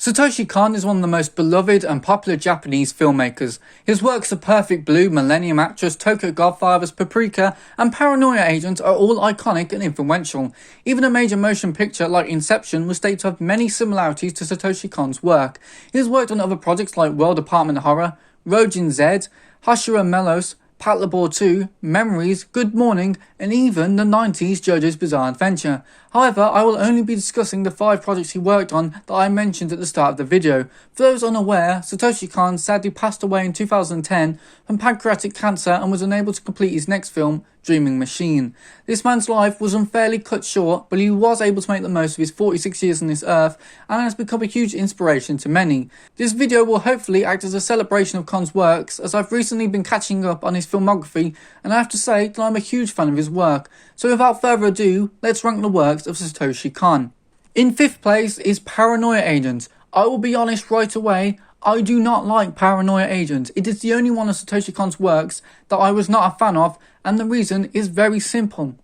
Satoshi Kon is one of the most beloved and popular Japanese filmmakers. His works of Perfect Blue, Millennium Actress, Tokyo Godfathers, Paprika, and Paranoia Agent are all iconic and influential. Even a major motion picture like Inception was stated to have many similarities to Satoshi Kon's work. He has worked on other projects like World Apartment Horror, Rojin Z, Hashira Melos, Patlabor 2, Memories, Good Morning, and even the 90s JoJo's Bizarre Adventure. However, I will only be discussing the 5 projects he worked on that I mentioned at the start of the video. For those unaware, Satoshi Kon sadly passed away in 2010 from pancreatic cancer and was unable to complete his next film, Dreaming Machine. This man's life was unfairly cut short, but he was able to make the most of his 46 years on this earth and has become a huge inspiration to many. This video will hopefully act as a celebration of Kon's works, as I've recently been catching up on his filmography and I have to say that I'm a huge fan of his work. So without further ado, let's rank the works of Satoshi Kon. In 5th place is Paranoia Agent. I will be honest right away, I do not like Paranoia Agent. It is the only one of Satoshi Kon's works that I was not a fan of, and the reason is very simple.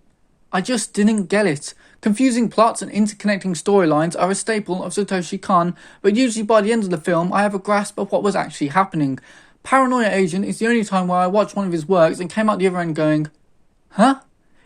I just didn't get it. Confusing plots and interconnecting storylines are a staple of Satoshi Kon, but usually by the end of the film I have a grasp of what was actually happening. Paranoia Agent is the only time where I watched one of his works and came out the other end going, huh?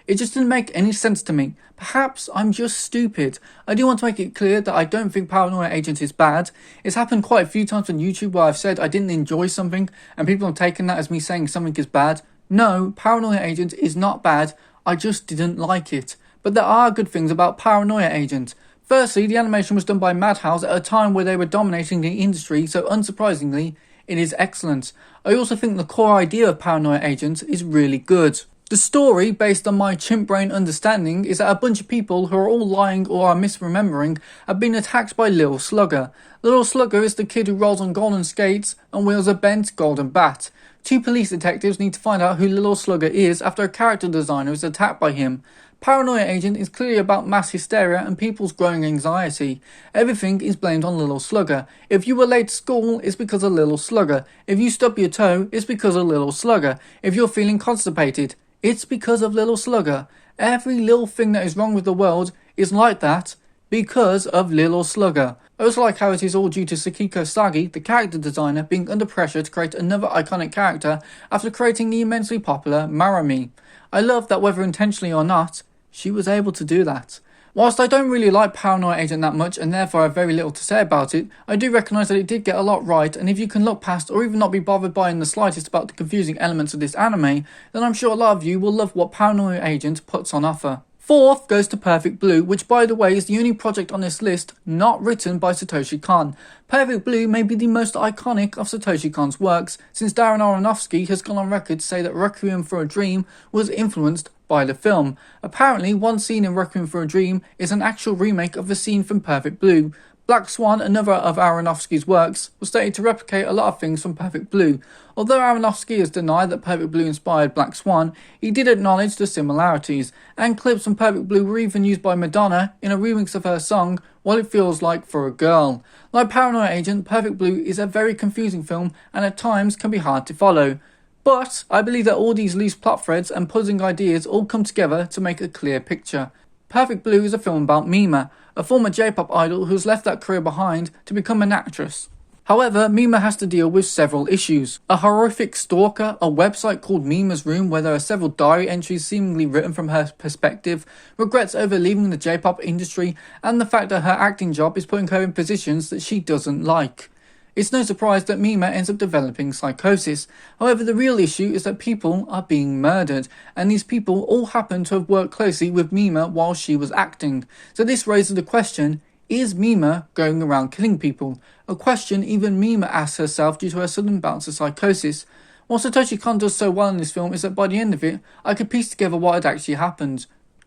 It just didn't make any sense to me. Perhaps I'm just stupid. I do want to make it clear that I don't think Paranoia Agent is bad. It's happened quite a few times on YouTube where I've said I didn't enjoy something and people have taken that as me saying something is bad. No, Paranoia Agent is not bad. I just didn't like it. But there are good things about Paranoia Agent. Firstly, the animation was done by Madhouse at a time where they were dominating the industry, so unsurprisingly, it is excellent. I also think the core idea of Paranoia Agent is really good. The story, based on my chimp brain understanding, is that a bunch of people who are all lying or are misremembering have been attacked by Little Slugger. Little Slugger is the kid who rolls on golden skates and wields a bent golden bat. 2 police detectives need to find out who Little Slugger is after a character designer is attacked by him. Paranoia Agent is clearly about mass hysteria and people's growing anxiety. Everything is blamed on Little Slugger. If you were late to school, it's because of Little Slugger. If you stub your toe, it's because of Little Slugger. If you're feeling constipated, it's because of Little Slugger. Every little thing that is wrong with the world is like that because of Little Slugger. I also like how it is all due to Sakiko Sagi, the character designer, being under pressure to create another iconic character after creating the immensely popular Marami. I love that whether intentionally or not, she was able to do that. Whilst I don't really like Paranoia Agent that much and therefore have very little to say about it, I do recognise that it did get a lot right, and if you can look past or even not be bothered by in the slightest about the confusing elements of this anime, then I'm sure a lot of you will love what Paranoia Agent puts on offer. 4th goes to Perfect Blue, which by the way is the only project on this list not written by Satoshi Kon. Perfect Blue may be the most iconic of Satoshi Kon's works, since Darren Aronofsky has gone on record to say that Requiem for a Dream was influenced by the film. Apparently, one scene in Requiem for a Dream is an actual remake of the scene from Perfect Blue. Black Swan, another of Aronofsky's works, was stated to replicate a lot of things from Perfect Blue. Although Aronofsky has denied that Perfect Blue inspired Black Swan, he did acknowledge the similarities, and clips from Perfect Blue were even used by Madonna in a remix of her song, What It Feels Like for a Girl. Like Paranoia Agent, Perfect Blue is a very confusing film and at times can be hard to follow. But I believe that all these loose plot threads and puzzling ideas all come together to make a clear picture. Perfect Blue is a film about Mima, a former J-pop idol who's left that career behind to become an actress. However, Mima has to deal with several issues. A horrific stalker, a website called Mima's Room where there are several diary entries seemingly written from her perspective, regrets over leaving the J-pop industry, and the fact that her acting job is putting her in positions that she doesn't like. It's no surprise that Mima ends up developing psychosis. However, the real issue is that people are being murdered, and these people all happen to have worked closely with Mima while she was acting. So this raises the question, is Mima going around killing people? A question even Mima asks herself due to her sudden bout of psychosis. What Satoshi Kon does so well in this film is that by the end of it, I could piece together what had actually happened.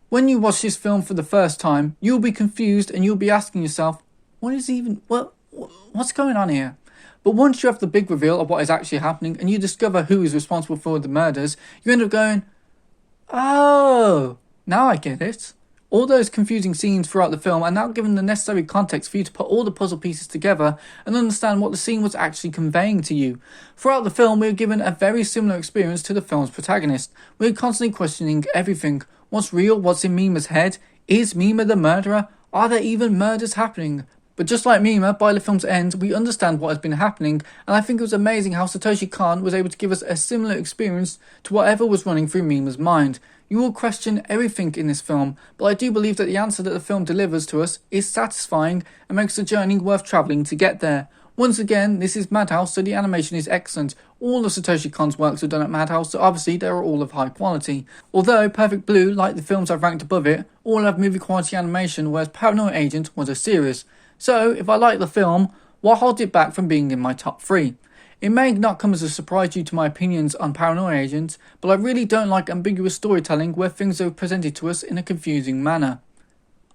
When you watch this film for the first time, you'll be confused and you'll be asking yourself, what's going on here? But once you have the big reveal of what is actually happening and you discover who is responsible for the murders, you end up going, oh, now I get it. All those confusing scenes throughout the film are now given the necessary context for you to put all the puzzle pieces together and understand what the scene was actually conveying to you. Throughout the film, we are given a very similar experience to the film's protagonist. We are constantly questioning everything. What's real? What's in Mima's head? Is Mima the murderer? Are there even murders happening? But just like Mima, by the film's end, we understand what has been happening, and I think it was amazing how Satoshi Kon was able to give us a similar experience to whatever was running through Mima's mind. You will question everything in this film, but I do believe that the answer that the film delivers to us is satisfying and makes the journey worth travelling to get there. Once again, this is Madhouse, so the animation is excellent. All of Satoshi Kon's works are done at Madhouse, so obviously they are all of high quality. Although Perfect Blue, like the films I've ranked above it, all have movie quality animation, whereas Paranoia Agent was a series. So, if I like the film, what holds it back from being in my top 3? It may not come as a surprise due to my opinions on Paranoia Agent, but I really don't like ambiguous storytelling where things are presented to us in a confusing manner.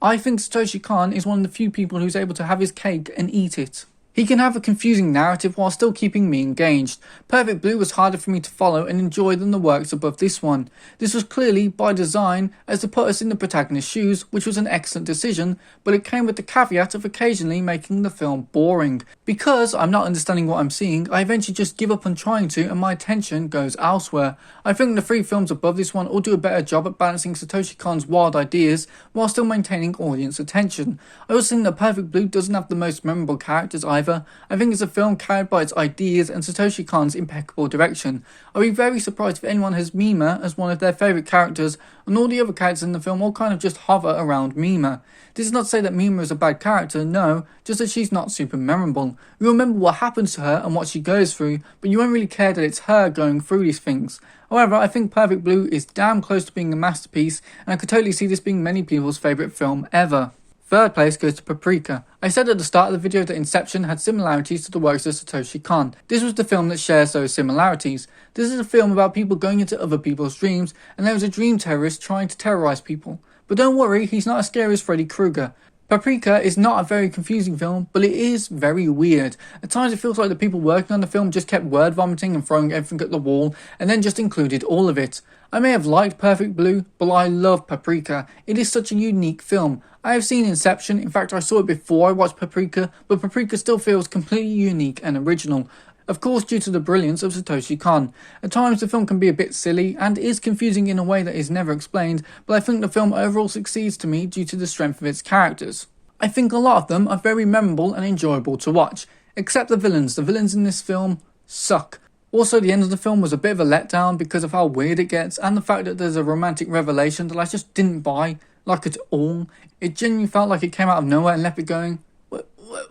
I think Satoshi Kon is one of the few people who's able to have his cake and eat it. He can have a confusing narrative while still keeping me engaged. Perfect Blue was harder for me to follow and enjoy than the works above this one. This was clearly by design as to put us in the protagonist's shoes, which was an excellent decision, but it came with the caveat of occasionally making the film boring. Because I'm not understanding what I'm seeing, I eventually just give up on trying to and my attention goes elsewhere. I think the 3 films above this one all do a better job at balancing Satoshi Kon's wild ideas while still maintaining audience attention. I also think that Perfect Blue doesn't have the most memorable characters either. I think it's a film carried by its ideas and Satoshi Kon's impeccable direction. I'd be very surprised if anyone has Mima as one of their favourite characters, and all the other characters in the film all kind of just hover around Mima. This is not to say that Mima is a bad character, no, just that she's not super memorable. You remember what happens to her and what she goes through, but you won't really care that it's her going through these things. However, I think Perfect Blue is damn close to being a masterpiece, and I could totally see this being many people's favourite film ever. Third place goes to Paprika. I said at the start of the video that Inception had similarities to the works of Satoshi Kon. This was the film that shares those similarities. This is a film about people going into other people's dreams, and there is a dream terrorist trying to terrorise people. But don't worry, he's not as scary as Freddy Krueger. Paprika is not a very confusing film, but it is very weird. At times it feels like the people working on the film just kept word vomiting and throwing everything at the wall, and then just included all of it. I may have liked Perfect Blue, but I love Paprika. It is such a unique film. I have seen Inception, in fact I saw it before I watched Paprika, but Paprika still feels completely unique and original. Of course due to the brilliance of Satoshi Kon. At times the film can be a bit silly and is confusing in a way that is never explained, but I think the film overall succeeds to me due to the strength of its characters. I think a lot of them are very memorable and enjoyable to watch, except the villains. The villains in this film suck. Also, the end of the film was a bit of a letdown because of how weird it gets and the fact that there's a romantic revelation that I just didn't buy, like at all. It genuinely felt like it came out of nowhere and left me going,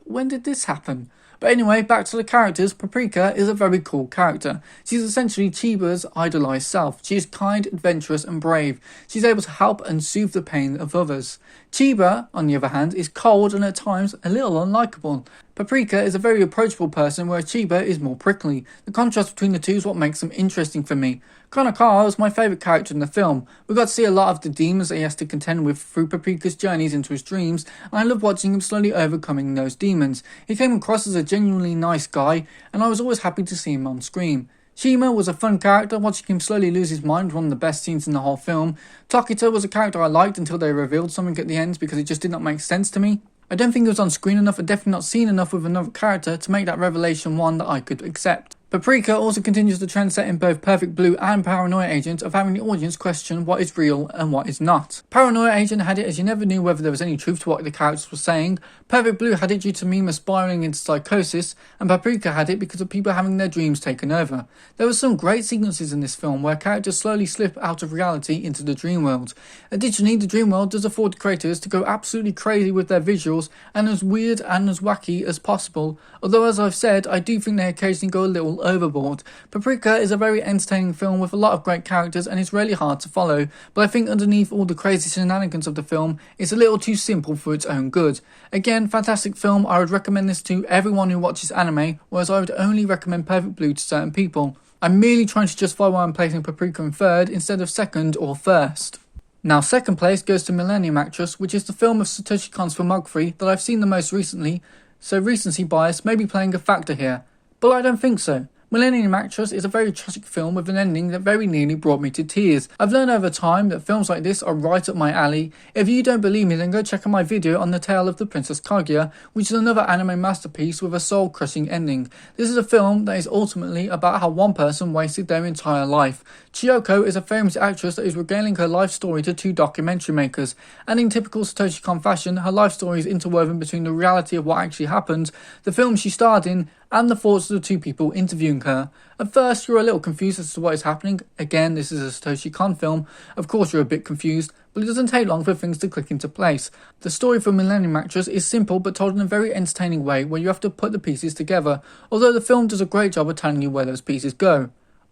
when did this happen? But anyway, back to the characters. Paprika is a very cool character. She's essentially Chiba's idolised self. She is kind, adventurous and brave. She's able to help and soothe the pain of others. Chiba, on the other hand, is cold and at times a little unlikable. Paprika is a very approachable person, whereas Chiba is more prickly. The contrast between the two is what makes them interesting for me. Konokara is my favourite character in the film. We got to see a lot of the demons that he has to contend with through Paprika's journeys into his dreams, and I love watching him slowly overcoming those demons. He came across as a genuinely nice guy, and I was always happy to see him on screen. Shima was a fun character. Watching him slowly lose his mind was one of the best scenes in the whole film. Tokita was a character I liked until they revealed something at the end because it just did not make sense to me. I don't think it was on screen enough and definitely not seen enough with another character to make that revelation one that I could accept. Paprika also continues the trend set in both Perfect Blue and Paranoia Agent of having the audience question what is real and what is not. Paranoia Agent had it as you never knew whether there was any truth to what the characters were saying, Perfect Blue had it due to Mima spiraling into psychosis, and Paprika had it because of people having their dreams taken over. There were some great sequences in this film where characters slowly slip out of reality into the dream world. Additionally, the dream world does afford creators to go absolutely crazy with their visuals and as weird and as wacky as possible, although as I've said, I do think they occasionally go a little overboard. Paprika is a very entertaining film with a lot of great characters and it's really hard to follow, but I think underneath all the crazy shenanigans of the film, it's a little too simple for its own good. Again, fantastic film. I would recommend this to everyone who watches anime, whereas I would only recommend Perfect Blue to certain people. I'm merely trying to justify why I'm placing Paprika in third instead of second or first. Now, second place goes to Millennium Actress, which is the film of Satoshi Kon's filmography that I've seen the most recently, so recency bias may be playing a factor here. But I don't think so. Millennium Actress is a very tragic film with an ending that very nearly brought me to tears. I've learned over time that films like this are right up my alley. If you don't believe me, then go check out my video on the tale of the Princess Kaguya, which is another anime masterpiece with a soul-crushing ending. This is a film that is ultimately about how one person wasted their entire life. Chiyoko is a famous actress that is regaling her life story to two documentary makers, and in typical Satoshi Kon fashion, her life story is interwoven between the reality of what actually happened, the film she starred in, and the thoughts of the two people interviewing her. At first, you're a little confused as to what is happening. Again, this is a Satoshi Kon film. Of course, you're a bit confused, but it doesn't take long for things to click into place. The story for Millennium Actress is simple but told in a very entertaining way where you have to put the pieces together, although the film does a great job of telling you where those pieces go.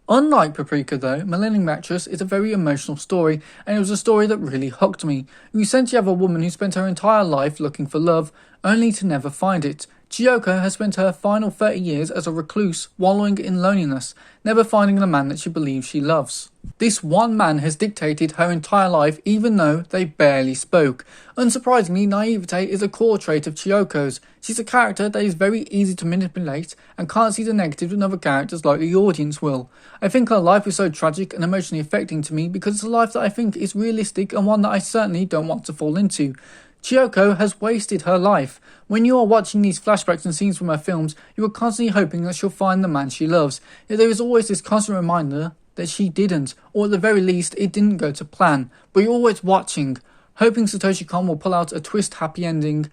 Unlike Paprika though, Millennium Actress is a very emotional story, and it was a story that really hooked me. You essentially have a woman who spent her entire life looking for love, only to never find it. Chiyoko has spent her final 30 years as a recluse, wallowing in loneliness, never finding the man that she believes she loves. This one man has dictated her entire life even though they barely spoke. Unsurprisingly, naivete is a core trait of Chiyoko's. She's a character that is very easy to manipulate and can't see the negatives in other characters like the audience will. I think her life is so tragic and emotionally affecting to me because it's a life that I think is realistic and one that I certainly don't want to fall into. Chiyoko has wasted her life. When you are watching these flashbacks and scenes from her films, you are constantly hoping that she'll find the man she loves. Yet there is always this constant reminder that she didn't, or at the very least, it didn't go to plan. But you're always watching, hoping Satoshi Kon will pull out a twist-happy ending,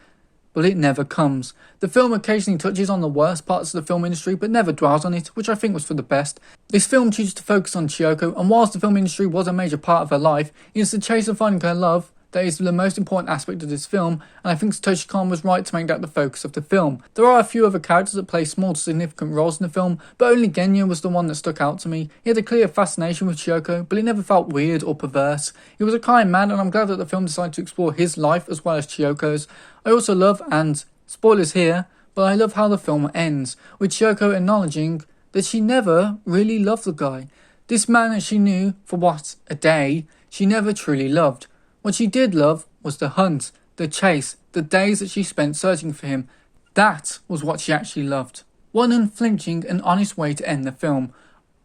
but it never comes. The film occasionally touches on the worst parts of the film industry, but never dwells on it, which I think was for the best. This film chooses to focus on Chiyoko, and whilst the film industry was a major part of her life, it's the chase of finding her love that is the most important aspect of this film, and I think Satoshi Kon was right to make that the focus of the film. There are a few other characters that play small to significant roles in the film, but only Genya was the one that stuck out to me. He had a clear fascination with Chiyoko, but it never felt weird or perverse. He was a kind man, and I'm glad that the film decided to explore his life as well as Chiyoko's. I also love, and spoilers here, but I love how the film ends, with Chiyoko acknowledging that she never really loved the guy. This man that she knew for a day, she never truly loved. What she did love was the hunt, the chase, the days that she spent searching for him. That was what she actually loved. One unflinching and honest way to end the film.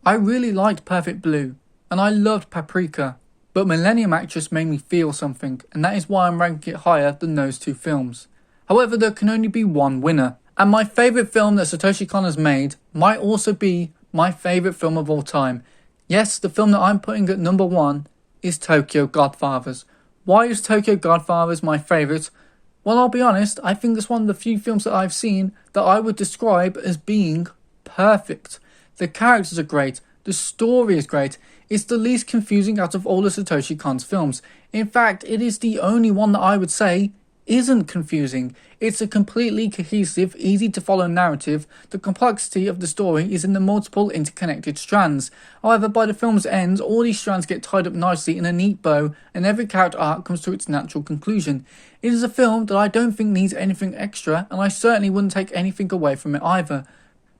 I really liked Perfect Blue, and I loved Paprika, but Millennium Actress made me feel something, and that is why I'm ranking it higher than those two films. However, there can only be one winner, and my favourite film that Satoshi Kon has made might also be my favourite film of all time. Yes, the film that I'm putting at number 1 is Tokyo Godfathers. Why is Tokyo Godfathers my favourite? Well, I'll be honest, I think it's one of the few films that I've seen that I would describe as being perfect. The characters are great, the story is great, it's the least confusing out of all of Satoshi Kon's films. In fact, it is the only one that I would say isn't confusing. It's a completely cohesive, easy to follow narrative. The complexity of the story is in the multiple interconnected strands. However, by the film's end, all these strands get tied up nicely in a neat bow, and every character arc comes to its natural conclusion. It is a film that I don't think needs anything extra, and I certainly wouldn't take anything away from it either.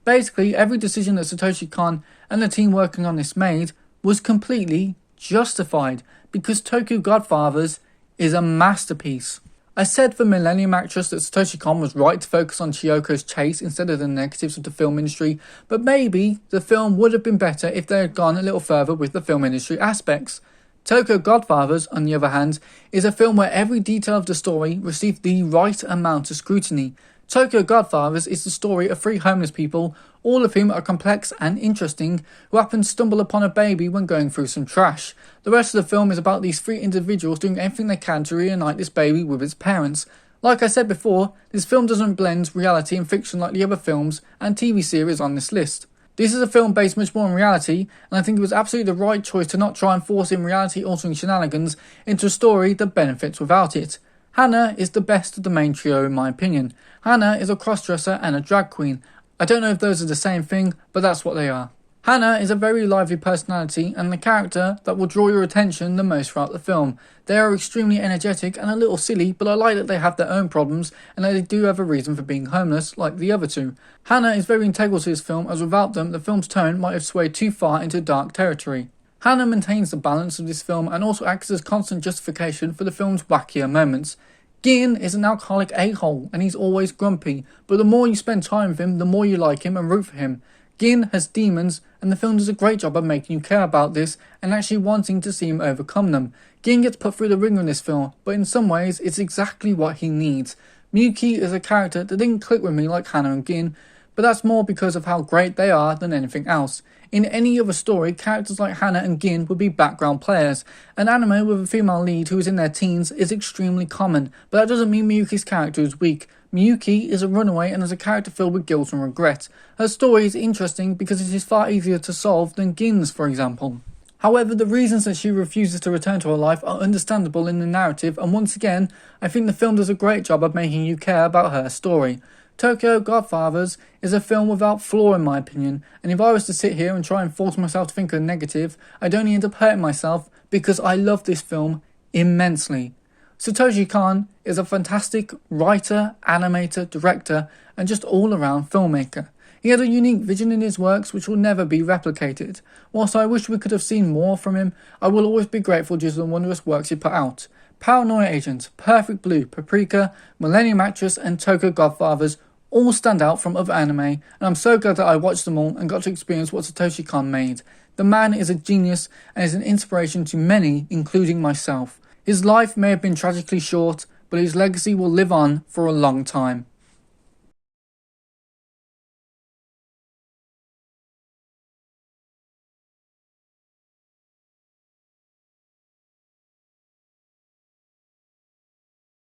Basically, every decision that Satoshi Kon and the team working on this made was completely justified, because Tokyo Godfathers is a masterpiece. I said for Millennium Actress that Satoshi Kon was right to focus on Chiyoko's chase instead of the negatives of the film industry, but maybe the film would have been better if they had gone a little further with the film industry aspects. Tokyo Godfathers, on the other hand, is a film where every detail of the story received the right amount of scrutiny. Tokyo Godfathers is the story of 3 homeless people, all of whom are complex and interesting, who happen to stumble upon a baby when going through some trash. The rest of the film is about these 3 individuals doing everything they can to reunite this baby with its parents. Like I said before, this film doesn't blend reality and fiction like the other films and TV series on this list. This is a film based much more on reality, and I think it was absolutely the right choice to not try and force in reality-altering shenanigans into a story that benefits without it. Hannah is the best of the main trio in my opinion. Hannah is a crossdresser and a drag queen. I don't know if those are the same thing, but that's what they are. Hannah is a very lively personality and the character that will draw your attention the most throughout the film. They are extremely energetic and a little silly, but I like that they have their own problems and that they do have a reason for being homeless like the other 2. Hannah is very integral to this film, as without them the film's tone might have swayed too far into dark territory. Hannah maintains the balance of this film and also acts as constant justification for the film's wackier moments. Gin is an alcoholic a-hole and he's always grumpy, but the more you spend time with him, the more you like him and root for him. Gin has demons, and the film does a great job of making you care about this and actually wanting to see him overcome them. Gin gets put through the ringer in this film, but in some ways it's exactly what he needs. Miyuki is a character that didn't click with me like Hana and Gin, but that's more because of how great they are than anything else. In any other story, characters like Hana and Gin would be background players. An anime with a female lead who is in their teens is extremely common, but that doesn't mean Miyuki's character is weak. Miyuki is a runaway and is a character filled with guilt and regret. Her story is interesting because it is far easier to solve than Gin's, for example. However, the reasons that she refuses to return to her life are understandable in the narrative, and once again, I think the film does a great job of making you care about her story. Tokyo Godfathers is a film without flaw in my opinion, and if I was to sit here and try and force myself to think of negative, I'd only end up hurting myself because I love this film immensely. Satoshi Kon is a fantastic writer, animator, director, and just all-around filmmaker. He had a unique vision in his works which will never be replicated. Whilst I wish we could have seen more from him, I will always be grateful due to the wondrous works he put out. Paranoia Agent, Perfect Blue, Paprika, Millennium Actress, and Tokyo Godfathers all stand out from other anime, and I'm so glad that I watched them all and got to experience what Satoshi Kon made. The man is a genius and is an inspiration to many, including myself. His life may have been tragically short, but his legacy will live on for a long time.